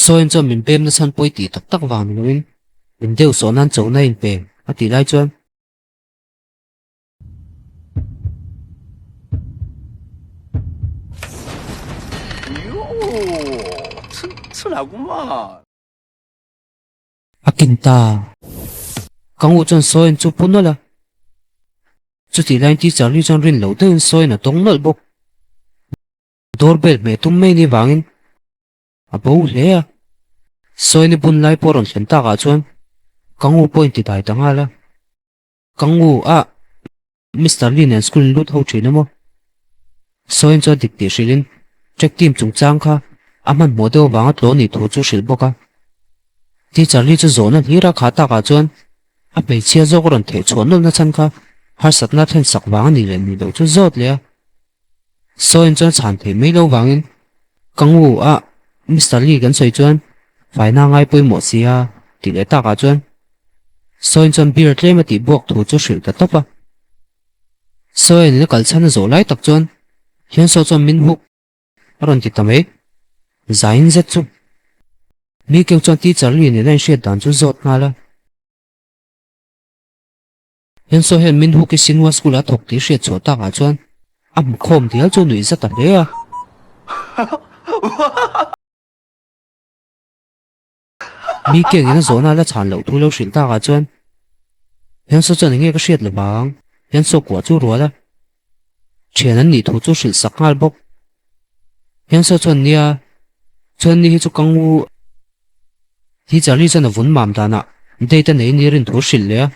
Soin cho mình bêm nó san bôi tỉ tắc tắc vào mình đều số nan chỗ này về à tỉ lại cho哟，吃哪个嘛？ à kinh ta công vụ chân Soin chụp bún nó là chú tỉ lại tí trả lý chân rin lâu tên Soin là tông nợ bốc doorbell mẹ tung mê đi vangin à bố lẽ à Soin đi bún lại poron khen ta cả chuan công vụ point tỉ đại tăng hà là công vụ à Mr. Lin and school lut hậu chuyện mà Soin cho địch tỉ silin check team chung chang kha aman model wanga tlo ni thu chu sil boka ti charli chu zona hira khata ka chuan a pe chia zo ron the chon na chan kha har satna then sak wang ni len ni do chu zot le Soin chuan chan the mai lo wangin kangwu a Mr. Lee kan soi chuan phải na ngai pui mo sia ti le ta ka chuan Soin chuan beer tlem ti bok thu chu sil ta topa Soin le kal chan zo lai tak chuan hian so chuan min huk ron ti tamei zain zet chu mi kêu cho tí trả lời nên sẽ đàn chú giọt nga la hiện số hiện mình hút cái sinh hoạt school thuộc tí sẽ chỗ ta cả chuan âm khom thì cho nữ rất là đấy à mi kêu cái nó gió na là chán lẩu thu lâu xịn ta cả chuan hiện số cho nên nghe cái chuyện là bằng hiện số của chú rồi là chuyện anh đi thu chú xịn sắc ngal bốc hiện số chuan ni chú căng u thì trả lý chân là vốn mắm ta nè đây ta này ni rin thua xịn lẽ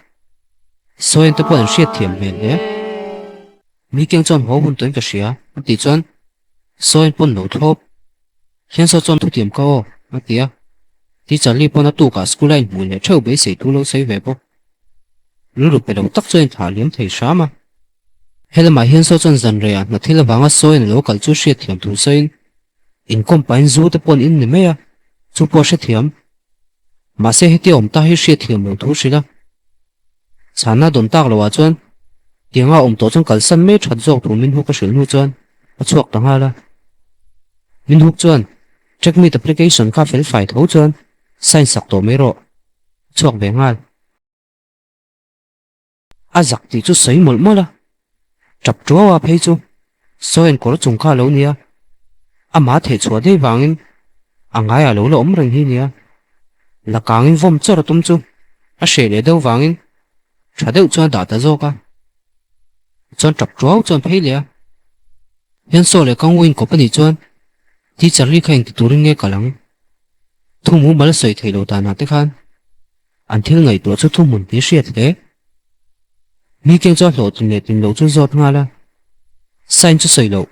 Soin ta bận xét thiểm mền lẽ mi kêu chọn hậu hôn tới cái gì á thì chọn Soin bận nấu thốp hiện sau chọn thu thiểm cao mà tía thì trả lý bận tu cả school line mùi lẽ trâu bế sấy thu lâu sấy về bốc lúc lúc về đầu tắc Soin thả liếm thầy sao mà hay là mà hiện sau chọn dần rồi à mà thì là vắng Soin lâu cả chú xét thiểm thu Soin in công bán du ta bận in nè à chú bỏ xét thiểm mà sẽ hết tiệm ta hết xét thiểm lâu thu xí la chán na đồn tạc lâu chuan tiếng ông tổ trong cẩn sân mấy chặt dọc thủ minh hút cái sườn hút chuan à chuộc tăng hà la minh hút chuan check me application ka fel phải thấu chuan sign sạc tổ mấy rọ chuộc về ngal à giặc thì chú sấy một mơ la chập chúa à thấy chú Soin có chung kha lâu nia à má thể chúa đây vangin à ngay à lâu là ôm rình hi nia là càng vòng cho là tum chú à sẽ để đâu vangin trả đều cho đã ta zo ka chọn chập chúa chọn thấy lẽ hiện số lại con win của bên này chọn thì trả lý khanh thì tụi nghe cả lắm thu mua mà sợi thầy đầu ta nào thế khan anh thiếu ngày tuổi cho thu muốn tí xịt thế mi kêu cho lộ tình lộ cho giọt nga la sign cho sợi lộ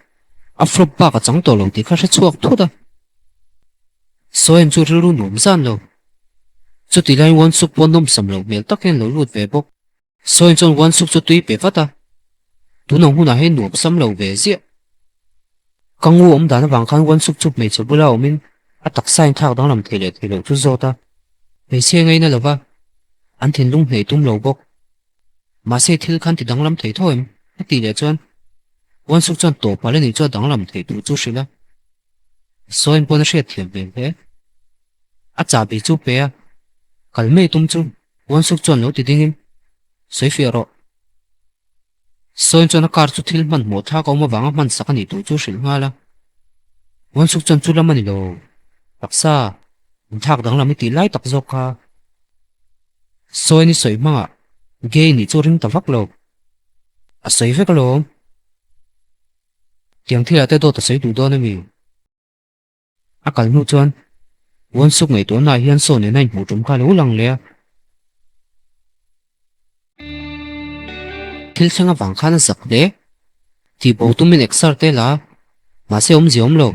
afro ba cái trắng tổ lộ thì khác sẽ chuộc thuốc à Soin cho rưu nôm san lộ cho tí lại one soup one nôm sầm lộ miệng tắc hen lộ lụt về bốc Soin chọn one soup cho tuy bể phát à tú nông huna hen nôm sầm lộ về gì căng ngu ông đã nó vàng khăn one soup chụp mấy chỗ bữa nào mình à tắc sign thao đó làm thể lộ cho giọt à về xe ngay nè là va anh thiên lung hề tung lộ bốc mà xe thiếu khăn thì đáng lắm thấy thôi em tỷ lệ chọn one soup chọn tổ bà lên thì cho đáng làm thấy đủ chú xí la Soin bọn nó sẽ thiệt về thế à chả bị chú bé à cả mấy tung chú one soup chọn lỗ thì đinh em sấy phía rồi Soin chọn nó card chú thiếu mình một thao có mà vắng mình sắc anh đủ chú xí nga la one soup chọn chú làm anh lô đặc sa mình thao đáng làm tí lại tập dọc ha Soin đi sấy mà ghê ni chú ring tập vắt lô à sấy với cái lô tiếng thì là tới đâu ta sấy đủ đó nữa mi à cả nụ chuan one soup ngày tối nay hiền số này một chúng ta lú lăng lẹ thiếu sang vàng khăn giặc đấy thì bộ tụi mình extra thế là mà sẽ gì lô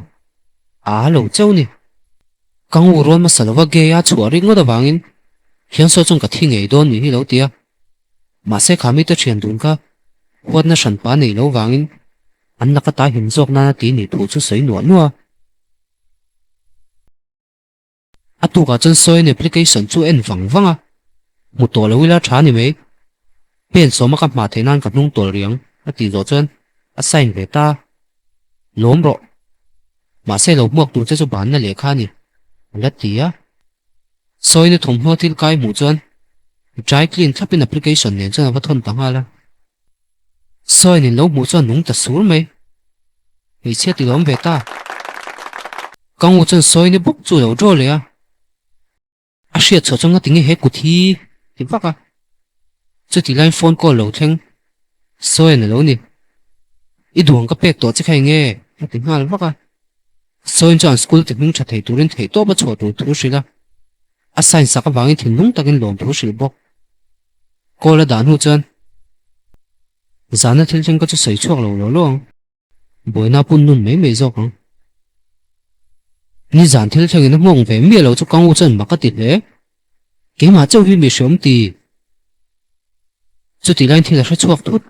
à lô châu nè căng u rồi mà sao là ghê à chùa riêng đó vangin hiền số trong cả thi ngày đó nhỉ lâu tiệt mà sẽ khám ít chuyện đúng cả quên nó sản phẩm này lâu vangin anh là cái tai hình dọc na tí nỉ thủ cho sấy nuột nữa à tu cả chân Soin application chú en vắng vắng à một tổ là wila trả nè mấy bên số mà các mà thế nan gặp nung tổ riêng à tí rồi chân à sign về ta lốm rồi mà sẽ lâu mua tụ cho bán là lệ khan nè lát tía soi nó thùng hoa til cái mũ chuan dry clean thapin application ne chuan avathon tanga la soi ni lo mũ chuan nung ta sur mai hei chia ti lom ve ta kang u chuan soi ni buk chu lo ro le a hria chaw changa tingi he kuthi ti vaka chu ti line phone call lo thleng soi na lo ni I duang ka pek to chi khai nge ti ngal vaka soi chuan school te ming tha thei turin thei to ba chaw tu thu sila a sign saka wangin thin lung takin lom thu sil bok kola dan hu chuan zana thil cheng ka chu sei chuak lo lo long boina pun nun mai mai zok ang ni zan thil cheng in mong ve mi lo chu kang u chuan maka ti le ke ma chau hi mi shom ti chu ti line thil a hre chuak thut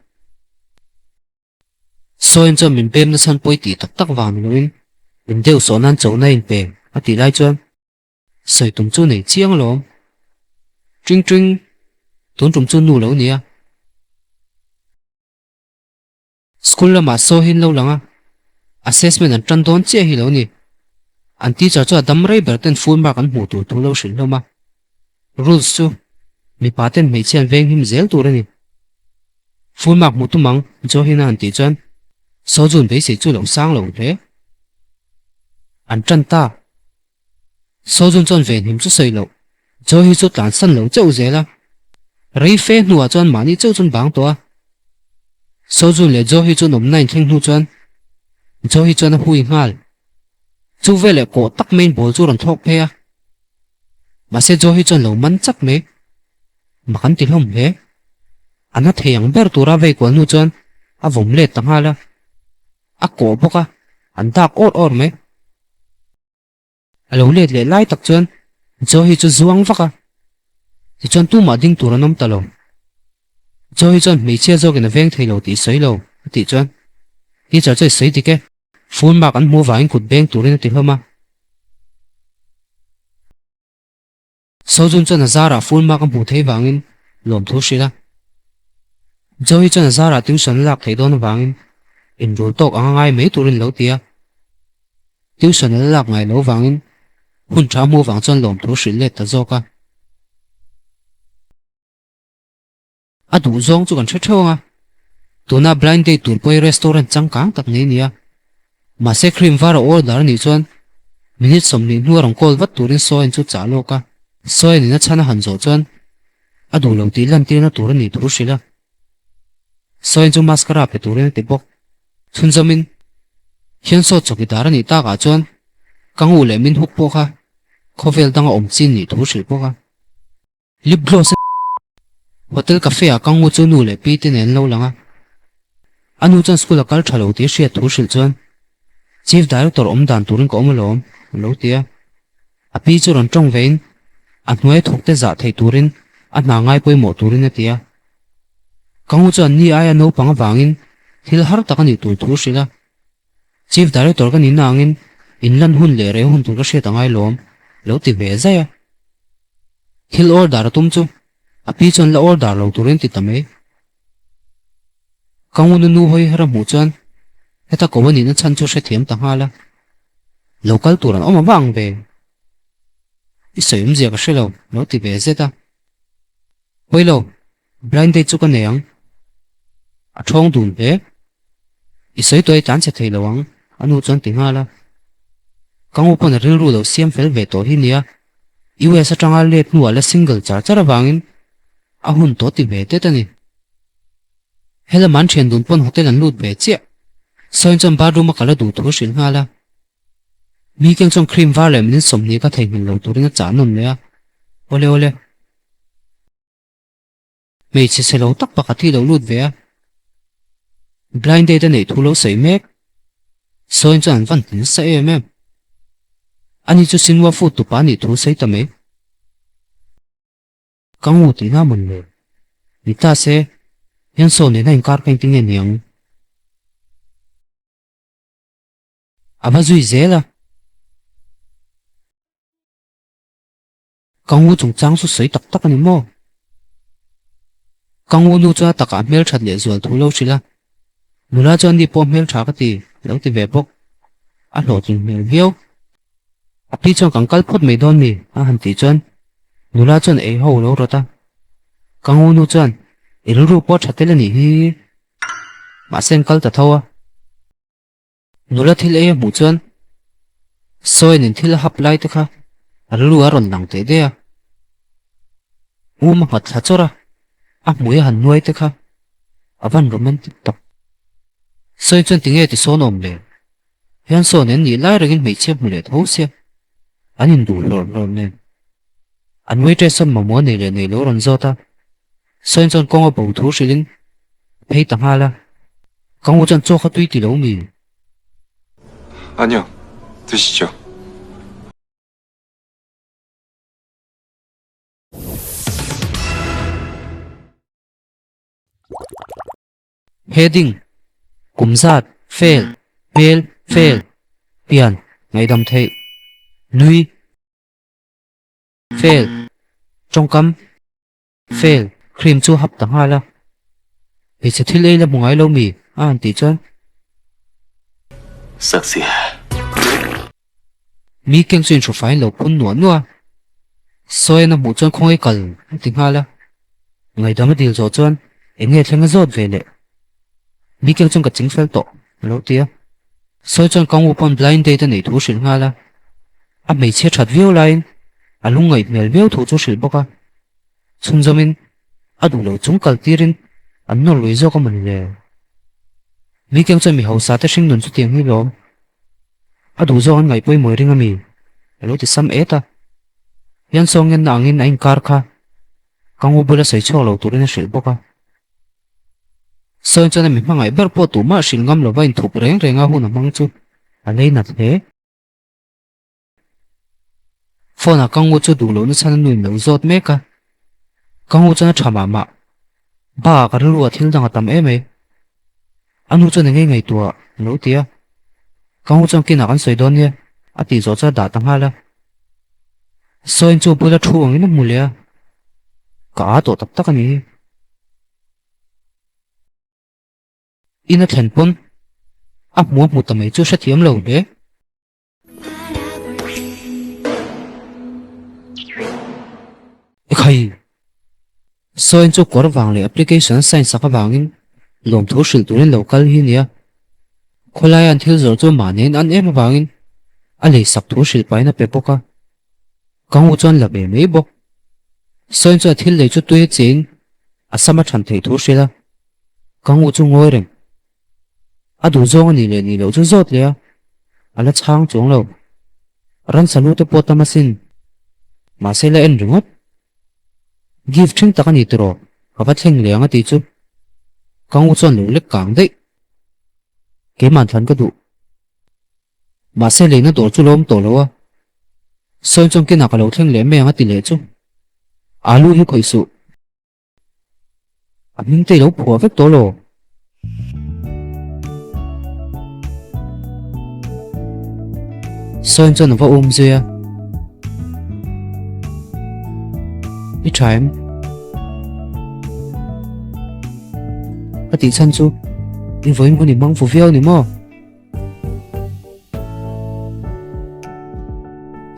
soin chuan min pem na san poi ti tak tak wang loin min deu so nan chau na in pem a ti lai chuan soi tum chu nei chiang lom tring tring tun tum chu nu lo nia school lama so hin lo langa assessment an tran don che hi lo ni an teacher chu adam rei berten full mark an mu tu tu lo shin lo ma rules chu mi paten mei chen veng him zel tur ani full mark mu tu mang jo hin an ti chuan so jun be se chu lo sang lo le an tran ta so jun chon ven him chu sei lo jo hi chu tlan san lo chau zela rei fe nuwa chuan mani chau chun bang to so jun le jo hi chu nom nine thing nu chuan jo hi chuan hui ngal chu vele ko tak main bol chu ran thok phe a ma se jo hi chuan lo man chak me ma kan ti hlom he ana theyang ber tura ve ko nu chuan a vom le tangala a ko boka an dak or me alo le lai tak chuan jo hi chu zuang vaka ti chuan tu ma ding tur anom talo jo hi chuan mei chia jogin a veng theilo ti sei lo ti chuan ti char chai sei ti ke full mark an mu wain kut beng turin ti hloma so jun chuan azara full mark mu thei wangin lom thu sila jo hi chuan azara tuition lak thei don wangin in rul tok angai mei turin lo tia tuition lak ngai lo wangin hun tha mu wang chuan lom thu sil le ta zoka a du zong chu kan thre thonga tuna blind date tur poi restaurant changkang tak nei nia ma se cream var order ni chuan minute som ni nu rong kol wat turin soin chu cha loka soin ni na chana han zo chuan a du lo ti lan ti na tur ni thu sila soin chu mascara pe turin ti bok chun zamin hian so choki dar ni ta ka chuan kang u le min huk po kha khovel dang om chin ni thu sil poka lip gloss hotel cafe a kang u chu nu le pi tin en lo langa anu chan school a kal thalo ti hria thu sil chuan chief director om dan turin ko om lo tia a pi chu ron tong vein a hnuai thok te za thei turin a na ngai poi mo turin atia kang u chan ni aya no pang wangin thil har takani tu thu sila chief director ka ni nangin inlan hun le re hun tur ka hria tangai lom lo ti ve zaya thil order tum chu a pi chon la order lo turin ti tame kang u nu hoi hara mu chuan heta ko ni na chan chu hre thiam ta hala local turan oma wang ve I soim zia ka hrelo lo ti ve zeta hoilo blind date chu ka neang a thong dun ve I soi toi tan che theilo ang anu chuan ti ngala kang u pon ril ru lo siam fel ve to hi nia US atanga let nu ala single char wangin a hun to ti ve te tani hela man chen dun pon hotel an lut ve che soin chon bathroom ma kala du thu sil ngala mi keng chong cream var le min som ni ka thei min lo turin cha non le ole mei che se lo tak pa ka thi lo lut ve blind date nei thu lo sei mek soin chan van tin sa em ani chu sinwa fu tu pa ni thu sei ta me kang u ti na mun le ni ta se yan so ne na in kar painting en yang aba zui zela kang u chung chang su sei tak tak ani mo kang u nu cha taka mel that le zual thu lo sila nula chan di pom mel tha ka ti lo ti ve bok a hlo ting mel viau pi chon kang kal phot me don mi a han ti chon nula chon e ho lo ro ta kang u nu chon iru ru po thatel ni hi ma sen kal ta thawa nula thil e mu chon soi nin thil hap lai ta kha aru a ron lang te de a ma hat chora a mui han nuai ta kha avan romantic tak soi chon tinge ti so nom le hian so nen ni lai rangin mei che mu le tho sia anin du lor lor nen an wei tre som ma mo nei le nei lo ron zo ta soi chon kong a bo thu shilin pei tang hala kang u chon cho kha tui ti lo mi 아니요, 드시죠. heading kumsat fail fail fail pian ngai dam thei nui fail trong kam fail cream chu hap tang hala he se thil ei la mungai lo mi an ti chon Sexy. mi keng chin chu fain lo pun nuan nuwa soi na mu chon khong ei kal ting hala ngai dam dil zo chon enge thlenga zot ve le mi keng chon ka ching fel to lo tia soi chon kang u pon blind date nei thu shin hala a mei che that view line a lungai mel view thu chu shil boka chum zomin adu lo chung kal tirin an no loi zo ka man le mi keng chon mi hausa ta hring nun chu tiang hi lom adu zo an ngai poi moi ringa mi lo ti sam eta yan song yan angin ain kar kha kang u bula sei chaw lo turin shil boka soi chon mi mangai ber po tu ma shil ngam lo vain thup reng renga hu na mang chu a lei na the phone a kang u chu du lo na chan nui lo zot me ka kang u chana thama ma ba ka ru a thil dang atam em e anu chu nge ngai tua lo tia kang u chang kin a kan soi don ye a ti zo cha da tang hala soi chu bula thu ang ina mulia ka to tap tak ani ina thlen pon a mu mu ta mai chu sha thiam lo le khai soi chu kor wang le application sign sa ka wangin lom thu shil turin local hi nia kholai an thil zor chu manen an em wangin a le sak thu shil paina pe poka kang u chon la be mei bok soi chu thil le chu tui chen a sama than thei thu shila kang u chu ngoi reng a du zong ni le ni lo chu zot le ala chang chong lo ran salu te potamasin ma se la en ringot gift thing takani tro ka ba thleng leanga ti chu kang u chon lo le kang dei ke man than ka du ma se le na dor chu lom to lo wa soi chong ke na ka lo thleng le me anga ti le chu alu hi khoi su a ming te lo phua vek to lo soi chon va zia i time a ti chan chu in voin ko ni mang fu viau ni mo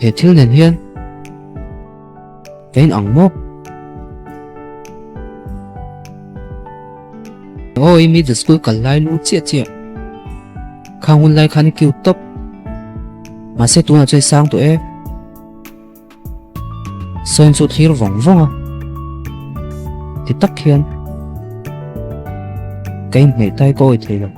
he thil nen hian kein ang mo oi mi the school kal lai lu che che khang hun lai khan ki top ma se tu na choi sang to e soi chu thir vong vong a ti tak hian kein mei tai ko i thei lo